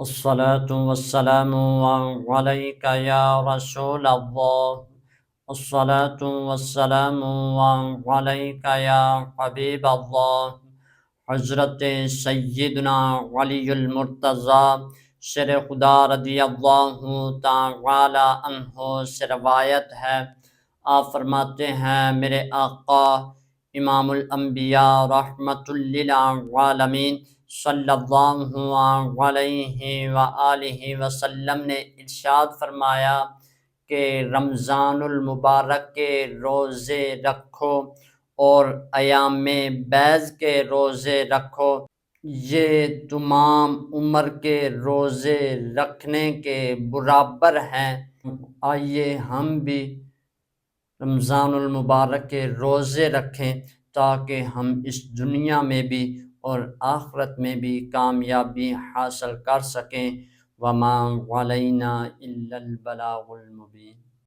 الصلاة والسلام عليك يا رسول الله. الصلاة والسلام عليك يا حبيب الله. حضرت سیدنا علی المرتضیٰ شر خدا رضی اللہ تعالی عنہ سے روایت ہے، آپ فرماتے ہیں میرے آقا امام الانبیاء رحمت للعالمین صلی اللہ علیہ وآلہ وسلم نے ارشاد فرمایا کہ رمضان المبارک کے روزے رکھو اور ایام بیض کے روزے رکھو، یہ تمام عمر کے روزے رکھنے کے برابر ہیں۔ آئیے ہم بھی رمضان المبارک کے روزے رکھیں تاکہ ہم اس دنیا میں بھی اور آخرت میں بھی کامیابی حاصل کر سکیں۔ وما علینا الا البلاغ المبین۔